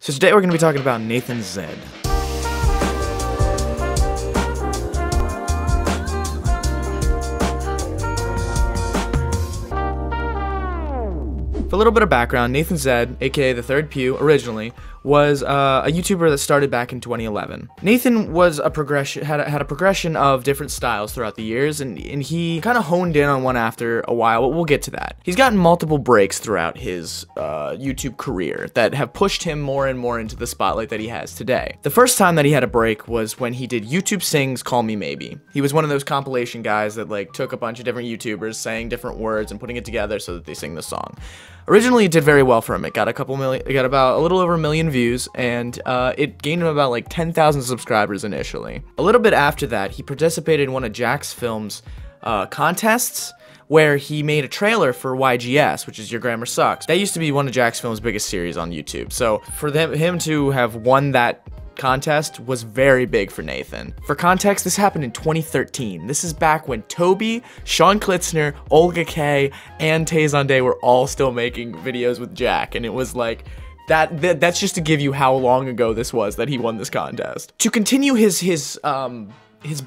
So today we're going to be talking about Nathan Zed. For a little bit of background, Nathan Zed, aka The Third Pew, originally was a YouTuber that started back in 2011. Nathan was had a progression of different styles throughout the years, and he kind of honed in on one after a while, but we'll get to that. He's gotten multiple breaks throughout his YouTube career that have pushed him more and more into the spotlight that he has today. The first time that he had a break was when he did YouTube Sings Call Me Maybe. He was one of those compilation guys that like took a bunch of different YouTubers saying different words and putting it together so that they sing the song. Originally, it did very well for him. It got about a little over 1 million views, and it gained him about like 10,000 subscribers initially. A little bit after that, he participated in one of Jack's Films contests, where he made a trailer for YGS, which is Your Grammar Sucks. That used to be one of Jack's Films' biggest series on YouTube. So for him to have won that contest was very big for Nathan. For context, this happened in 2013. This is back when Toby, Sean Klitzner, Olga K, and Tayson Day were all still making videos with Jack, and it was like, that's just to give you how long ago this was that he won this contest. To continue his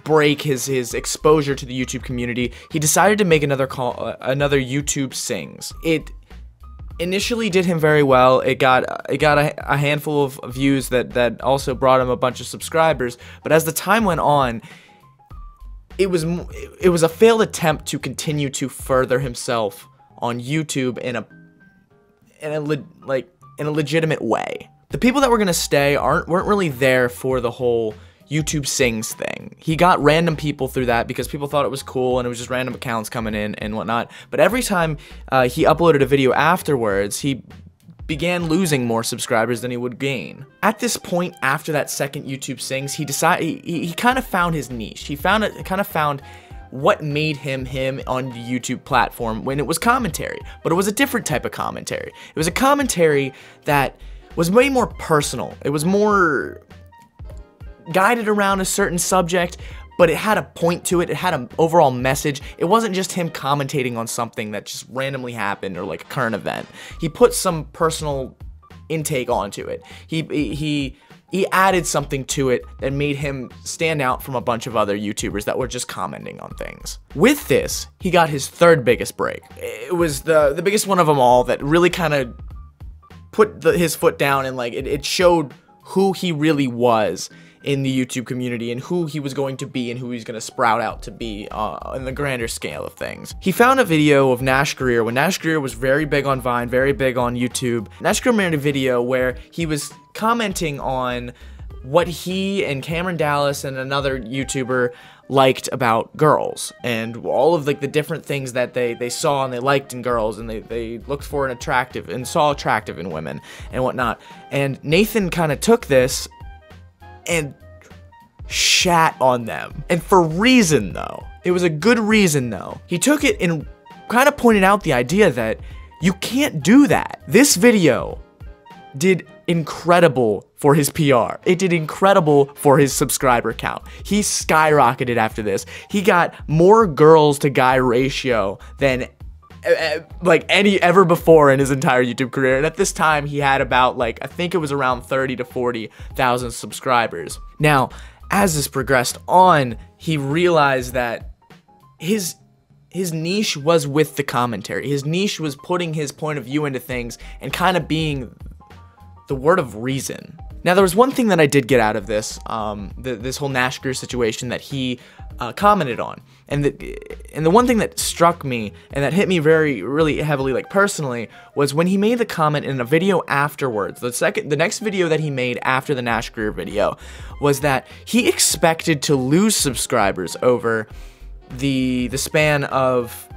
break, his exposure to the YouTube community, he decided to make another YouTube Sings. It initially did him very well. It got a handful of views that also brought him a bunch of subscribers, but as the time went on, it was a failed attempt to continue to further himself on YouTube in a legitimate way. The people that were gonna stay weren't really there for the whole YouTube Sings thing. He got random people through that because people thought it was cool and it was just random accounts coming in and whatnot. But every time he uploaded a video afterwards, he began losing more subscribers than he would gain. At this point, after that second YouTube Sings, he kind of found his niche. He kind of found what made him on the YouTube platform when it was commentary. But it was a different type of commentary. It was a commentary that was way more personal. It was more guided around a certain subject, but it had a point to it. It had an overall message. It wasn't just him commentating on something that just randomly happened or like a current event. He put some personal intake onto it. He added something to it that made him stand out from a bunch of other YouTubers that were just commenting on things. With this, he got his third biggest break. It was the biggest one of them all that really kind of put his foot down, and like it showed who he really was in the YouTube community and who he was going to be and who he's going to sprout out to be in the grander scale of things. He found a video of Nash Greer when Nash Greer was very big on Vine, very big on YouTube. Nash Greer made a video where he was commenting on what he and Cameron Dallas and another YouTuber liked about girls and all of like the different things that they saw and they liked in girls and they looked for and saw attractive in women and whatnot. And Nathan kind of took this and shat on them. And for reason though. It was a good reason though. He took it and kind of pointed out the idea that you can't do that. This video did incredible for his PR. It did incredible for his subscriber count. He skyrocketed after this. He got more girls to guy ratio than like ever before in his entire YouTube career. And at this time, he had about like, I think it was around 30 to 40,000 subscribers. Now, as this progressed on, he realized that his niche was with the commentary. His niche was putting his point of view into things and kind of being the word of reason. Now, there was one thing that I did get out of this, this whole Nash Greer situation that he commented on, and the one thing that struck me and that hit me really heavily, like personally, was when he made the comment in a video afterwards. The next video that he made after the Nash Greer video was that he expected to lose subscribers over the span of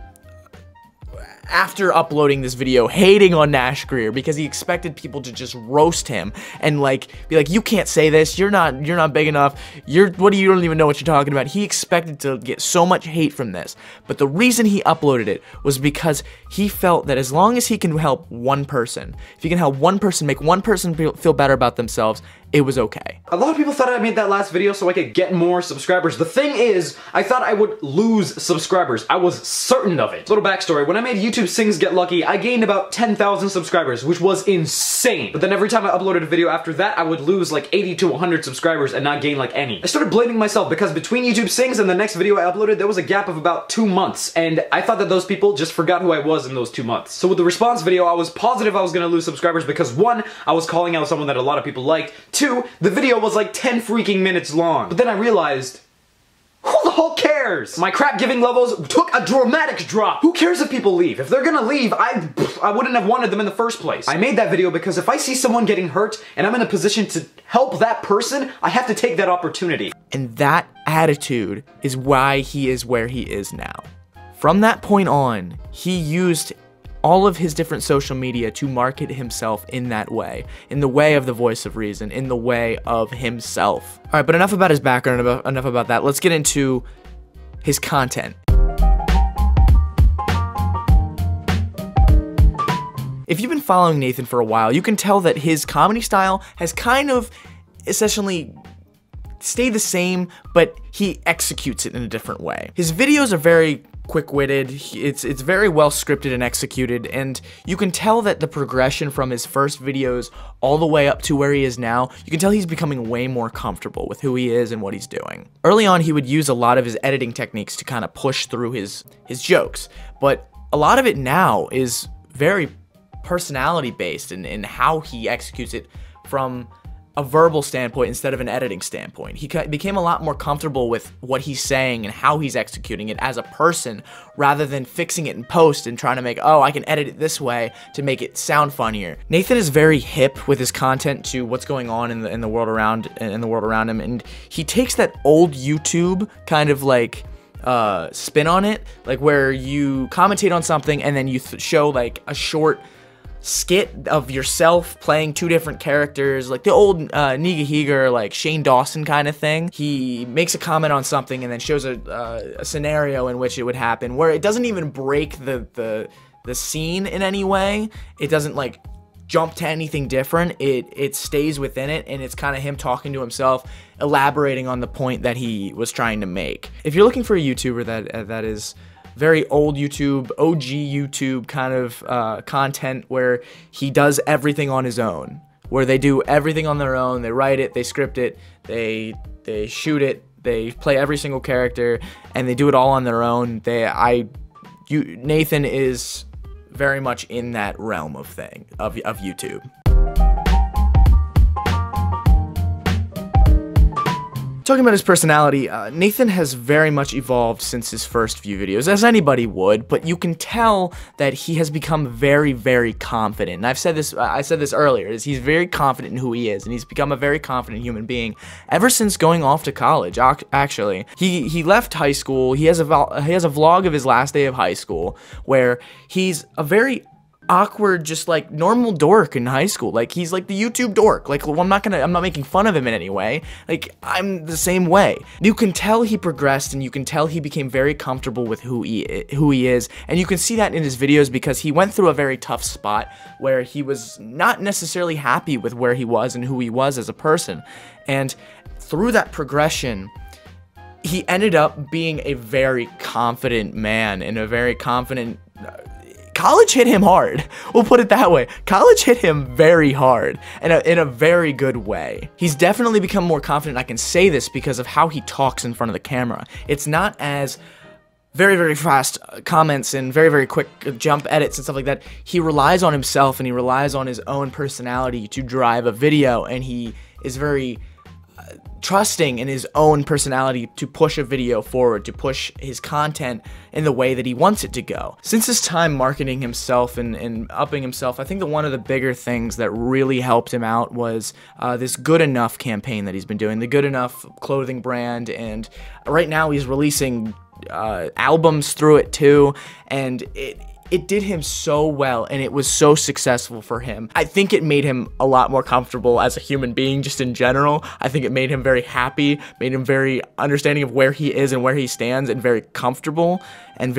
after uploading this video, hating on Nash Greer because he expected people to just roast him and like be like, you can't say this, you're not big enough, you don't even know what you're talking about. He expected to get so much hate from this, but the reason he uploaded it was because he felt that as long as he can help one person, if he can help one person, make one person feel better about themselves, it was okay. A lot of people thought I made that last video so I could get more subscribers. The thing is, I thought I would lose subscribers. I was certain of it. Little backstory, when I made YouTube Sings Get Lucky, I gained about 10,000 subscribers, which was insane. But then every time I uploaded a video after that, I would lose like 80 to 100 subscribers and not gain like any. I started blaming myself because between YouTube Sings and the next video I uploaded, there was a gap of about 2 months. And I thought that those people just forgot who I was in those 2 months. So with the response video, I was positive I was gonna lose subscribers because 1, I was calling out someone that a lot of people liked. 2, the video was like 10 freaking minutes long. But then I realized, who the hell cares? My crap giving levels took a dramatic drop. Who cares if people leave? If they're gonna leave, I wouldn't have wanted them in the first place. I made that video because if I see someone getting hurt and I'm in a position to help that person, I have to take that opportunity. And that attitude is why he is where he is now. From that point on, he used all of his different social media to market himself in that way, in the way of the voice of reason, in the way of himself. All right, but enough about his background, enough about that. Let's get into his content. If you've been following Nathan for a while, you can tell that his comedy style has kind of essentially stayed the same, but he executes it in a different way. His videos are very quick-witted, it's very well scripted and executed, and you can tell that the progression from his first videos all the way up to where he is now, you can tell he's becoming way more comfortable with who he is and what he's doing. Early on, he would use a lot of his editing techniques to kind of push through his jokes, but a lot of it now is very personality-based in how he executes it from a verbal standpoint instead of an editing standpoint. He became a lot more comfortable with what he's saying and how he's executing it as a person, rather than fixing it in post and trying to make, oh, I can edit it this way to make it sound funnier. Nathan is very hip with his content to what's going on in the world around him, and he takes that old YouTube kind of like spin on it, like where you commentate on something and then you show like a short skit of yourself playing 2 different characters, like the old Niga Heger, like Shane Dawson kind of thing. He makes a comment on something and then shows a scenario in which it would happen, where it doesn't even break the scene in any way. It doesn't like jump to anything different. It stays within it, and it's kind of him talking to himself, elaborating on the point that he was trying to make. If you're looking for a YouTuber that is very old YouTube, OG YouTube kind of content where he does everything on his own, where they do everything on their own, they write it, they script it, they shoot it, they play every single character, and they do it all on their own. Nathan is very much in that realm of YouTube. Talking about his personality, Nathan has very much evolved since his first few videos, as anybody would, but you can tell that he has become very, very confident. And I said this earlier, is he's very confident in who he is, and he's become a very confident human being ever since going off to college. Actually, he left high school. He has a vlog of his last day of high school where he's a very awkward, just like normal dork in high school. Like, he's like the YouTube dork. Like, well, I'm not making fun of him in any way. Like, I'm the same way. You can tell he progressed, and you can tell he became very comfortable with who he is, and you can see that in his videos because he went through a very tough spot where he was not necessarily happy with where he was and who he was as a person. And through that progression, he ended up being a very confident man and a very confident college hit him hard. We'll put it that way. College hit him very hard in a very good way. He's definitely become more confident. I can say this because of how he talks in front of the camera. It's not as very, very fast comments and very, very quick jump edits and stuff like that. He relies on himself, and he relies on his own personality to drive a video, and he is very trusting in his own personality to push a video forward, to push his content in the way that he wants it to go. Since his time marketing himself and upping himself, I think that one of the bigger things that really helped him out was this Good Enough campaign that he's been doing, the Good Enough clothing brand, and right now he's releasing albums through it too, and it did him so well, and it was so successful for him. I think it made him a lot more comfortable as a human being just in general. I think it made him very happy, made him very understanding of where he is and where he stands, and very comfortable, and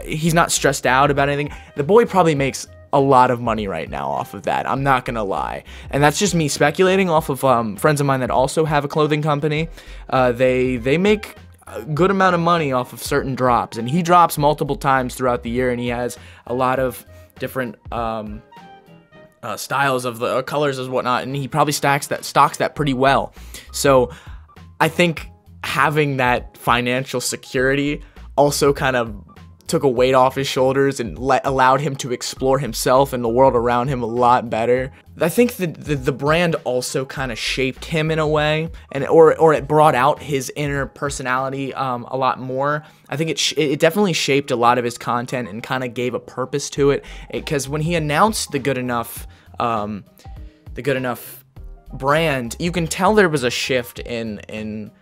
he's not stressed out about anything. The boy probably makes a lot of money right now off of that. I'm not gonna lie. And that's just me speculating off of friends of mine that also have a clothing company. They make a good amount of money off of certain drops, and he drops multiple times throughout the year, and he has a lot of different styles of the colors and whatnot, and he probably stocks that pretty well. So I think having that financial security also kind of took a weight off his shoulders and allowed him to explore himself and the world around him a lot better. I think the brand also kind of shaped him in a way, or it brought out his inner personality a lot more. I think it definitely shaped a lot of his content and kind of gave a purpose to it. Because when he announced the Good Enough brand, you can tell there was a shift in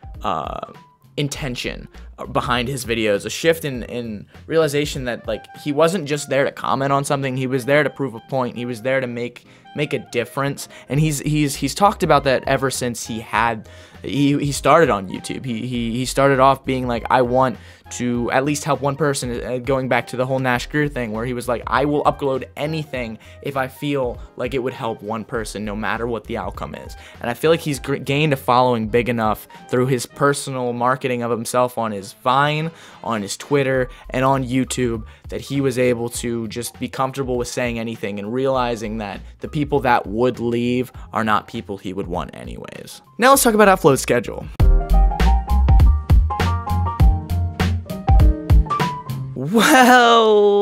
intention behind his videos, a shift in realization that, like, he wasn't just there to comment on something, he was there to prove a point, he was there to make a difference. And he's talked about that ever since he started on YouTube. He started off being like, I want to at least help one person, going back to the whole Nash Greer thing, where he was like, I will upload anything if I feel like it would help one person, no matter what the outcome is. And I feel like he's gained a following big enough through his personal marketing of himself on his Vine, on his Twitter, and on YouTube, that he was able to just be comfortable with saying anything and realizing that the people that would leave are not people he would want anyways. Now let's talk about upload schedule. Well,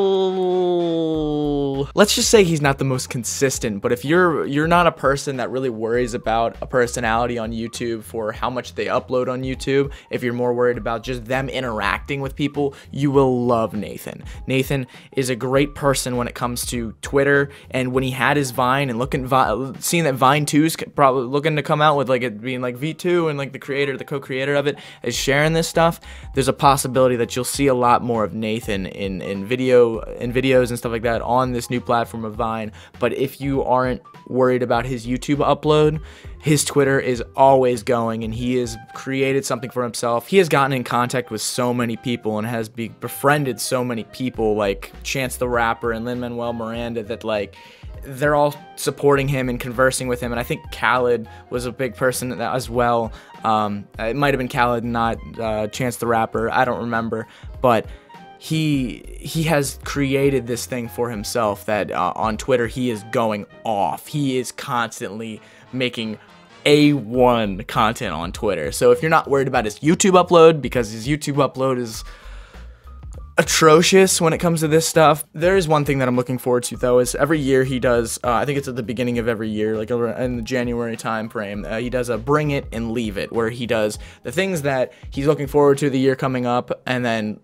let's just say he's not the most consistent, but if you're not a person that really worries about a personality on YouTube for how much they upload on YouTube, if you're more worried about just them interacting with people, you will love Nathan. Nathan is a great person when it comes to Twitter, and when he had his Vine and seeing that Vine 2's probably looking to come out with, like, it being like V2, and like the co-creator of it is sharing this stuff, there's a possibility that you'll see a lot more of Nathan in videos and stuff like that on this new platform of Vine. But if you aren't worried about his YouTube upload, his Twitter is always going, and he has created something for himself. He has gotten in contact with so many people and has befriended so many people, like Chance the Rapper and Lin-Manuel Miranda, that, like, they're all supporting him and conversing with him. And I think Khaled was a big person as well. It might have been Khaled, not Chance the Rapper, I don't remember, but he has created this thing for himself that on Twitter he is going off. He is constantly making A1 content on Twitter. So if you're not worried about his YouTube upload, because his YouTube upload is atrocious when it comes to this stuff, there is one thing that I'm looking forward to, though, is every year he does, I think it's at the beginning of every year, like in the January time frame, he does a bring it and leave it, where he does the things that he's looking forward to the year coming up, and then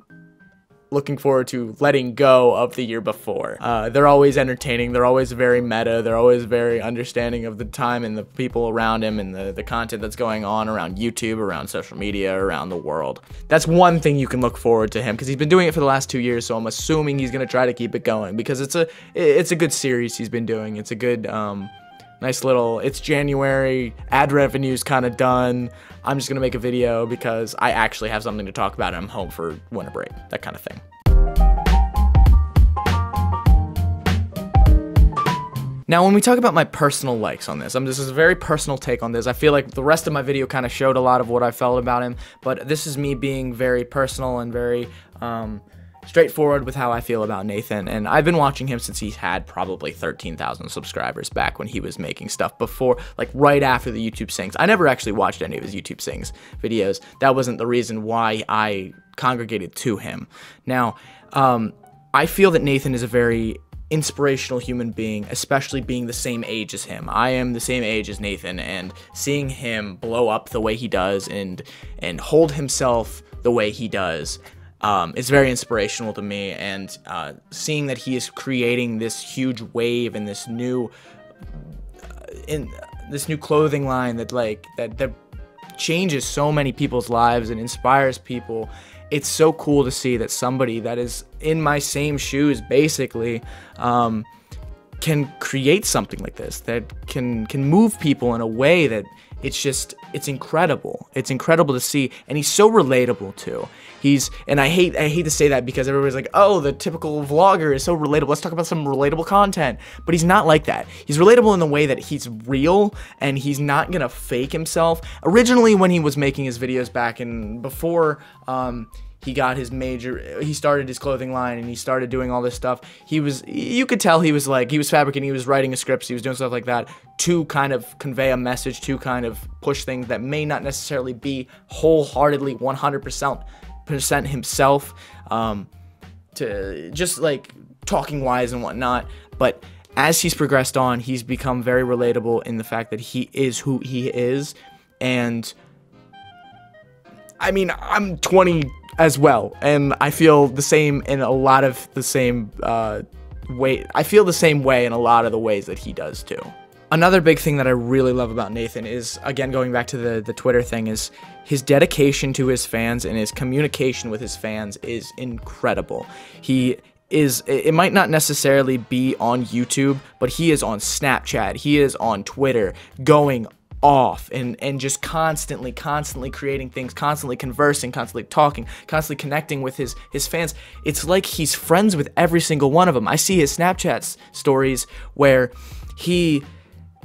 looking forward to letting go of the year before. They're always entertaining, they're always very meta, they're always very understanding of the time and the people around him and the content that's going on around YouTube, around social media, around the world. That's one thing you can look forward to him, because he's been doing it for the last 2 years, so I'm assuming he's gonna try to keep it going, because it's a good series he's been doing. It's a good nice little, it's January, ad revenue's kind of done, I'm just gonna make a video because I actually have something to talk about and I'm home for winter break, that kind of thing. Now, when we talk about my personal likes on this, this is a very personal take on this. I feel like the rest of my video kind of showed a lot of what I felt about him, but this is me being very personal and very straightforward with how I feel about Nathan. And I've been watching him since he had probably 13,000 subscribers back when he was making stuff before, like right after the YouTube Sings. I never actually watched any of his YouTube Sings videos. That wasn't the reason why I congregated to him. Now, I feel that Nathan is a very inspirational human being, especially being the same age as him. I am the same age as Nathan, and seeing him blow up the way he does and hold himself the way he does, it's very inspirational to me. And seeing that he is creating this huge wave and this new clothing line that changes so many people's lives and inspires people, it's so cool to see that somebody that is in my same shoes, basically, can create something like this, that can move people in a way that it's incredible. It's incredible to see, and he's so relatable too. And I hate to say that because everybody's like, oh, the typical vlogger is so relatable. Let's talk about some relatable content. But he's not like that. He's relatable in the way that he's real, and he's not gonna fake himself. Originally, when he was making his videos back in before he started his clothing line and he started doing all this stuff, you could tell he was fabricating, he was writing his scripts, he was doing stuff like that to kind of convey a message, to kind of push things that may not necessarily be wholeheartedly 100% himself, to just like talking wise and whatnot. But as he's progressed on, he's become very relatable in the fact that he is who he is. And I mean, I'm 20 as well, and I feel the same in a lot of the same way. I feel the same way in a lot of the ways that he does too. Another big thing that I really love about Nathan is, again, going back to the Twitter thing, is his dedication to his fans and his communication with his fans is incredible. It might not necessarily be on YouTube, but he is on Snapchat, he is on Twitter, going off and just constantly creating things, constantly conversing, constantly talking, constantly connecting with his fans. It's like he's friends with every single one of them. I see his Snapchat stories where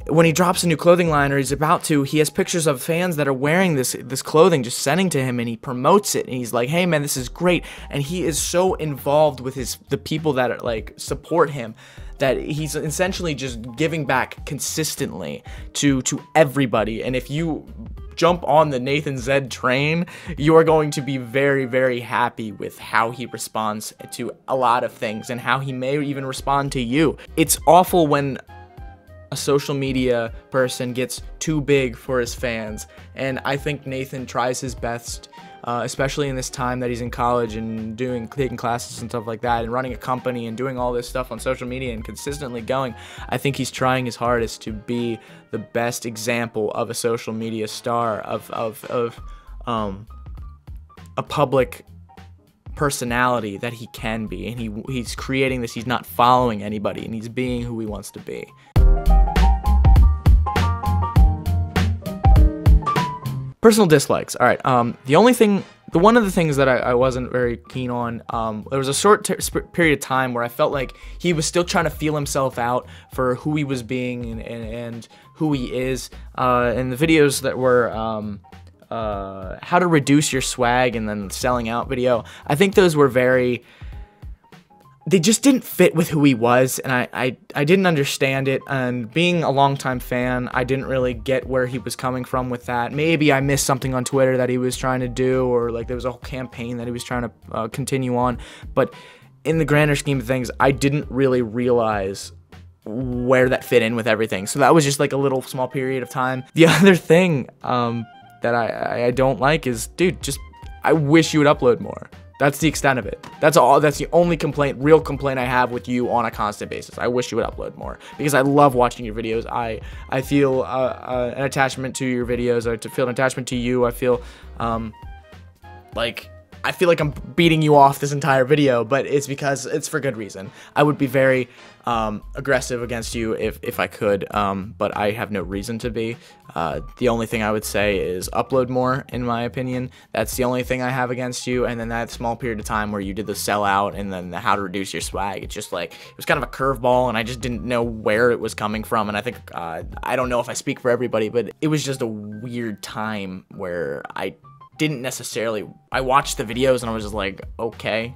when he drops a new clothing line, or he's about to, he has pictures of fans that are wearing this clothing, just sending to him, and he promotes it, and he's like, hey man, this is great. And he is so involved with the people that are, like, support him, that he's essentially just giving back consistently to everybody. And if you jump on the Nathan Zed train, you are going to be very, very happy with how he responds to a lot of things, and how he may even respond to you. It's awful when a social media person gets too big for his fans, and I think Nathan tries his best, especially in this time that he's in college and taking classes and stuff like that, and running a company and doing all this stuff on social media and consistently going. I think he's trying his hardest to be the best example of a social media star, of a public personality that he can be, and he's creating this. He's not following anybody, and he's being who he wants to be. Personal dislikes. All right. One of the things that I wasn't very keen on, there was a short period of time where I felt like he was still trying to feel himself out for who he was being and who he is. And the videos that were how to reduce your swag and then selling out video, I think those were they just didn't fit with who he was, and I didn't understand it. And being a longtime fan, I didn't really get where he was coming from with that. Maybe I missed something on Twitter that he was trying to do, or like there was a whole campaign that he was trying to continue on. But in the grander scheme of things, I didn't really realize where that fit in with everything. So that was just like a little small period of time. The other thing that I don't like is, dude, I wish you would upload more. That's the extent of it. That's all. That's the only real complaint I have with you on a constant basis. I wish you would upload more, because I love watching your videos. I feel an attachment to your videos. I feel an attachment to you. I feel like I'm beating you off this entire video, but it's because it's for good reason. I would be very aggressive against you if I could, but I have no reason to be. The only thing I would say is upload more, in my opinion. That's the only thing I have against you. And then that small period of time where you did the sellout and then the how to reduce your swag, it's just like, it was kind of a curveball, and I just didn't know where it was coming from. And I think, I don't know if I speak for everybody, but it was just a weird time where I watched the videos and I was just like, okay,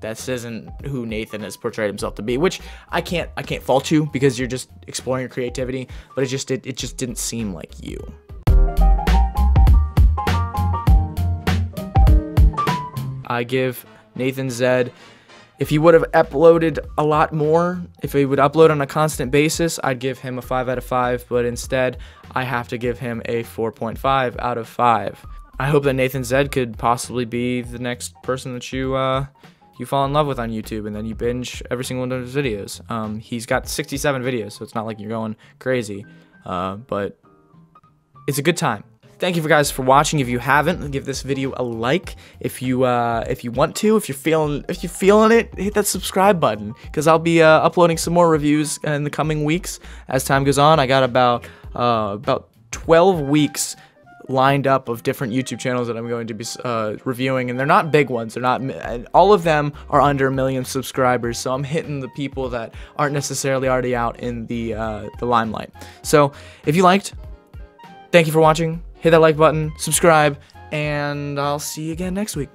this isn't who Nathan has portrayed himself to be, which I can't fault you, because you're just exploring your creativity, but it just didn't seem like you. I give Nathan Zed, if he would have uploaded a lot more, if he would upload on a constant basis, I'd give him a 5 out of 5, but instead I have to give him a 4.5 out of 5. I hope that Nathan Zed could possibly be the next person that you fall in love with on YouTube, and then you binge every single one of his videos. He's got 67 videos, so it's not like you're going crazy, but it's a good time. thank you guys for watching. If you haven't, give this video a like. If you want to, if you're feeling it, hit that subscribe button, because I'll be uploading some more reviews in the coming weeks as time goes on. I got about 12 weeks lined up of different YouTube channels that I'm going to be reviewing, and they're not big ones. They're not. All of them are under 1 million subscribers, so I'm hitting the people that aren't necessarily already out in the limelight. So if you liked, thank you for watching. Hit that like button, subscribe, and I'll see you again next week.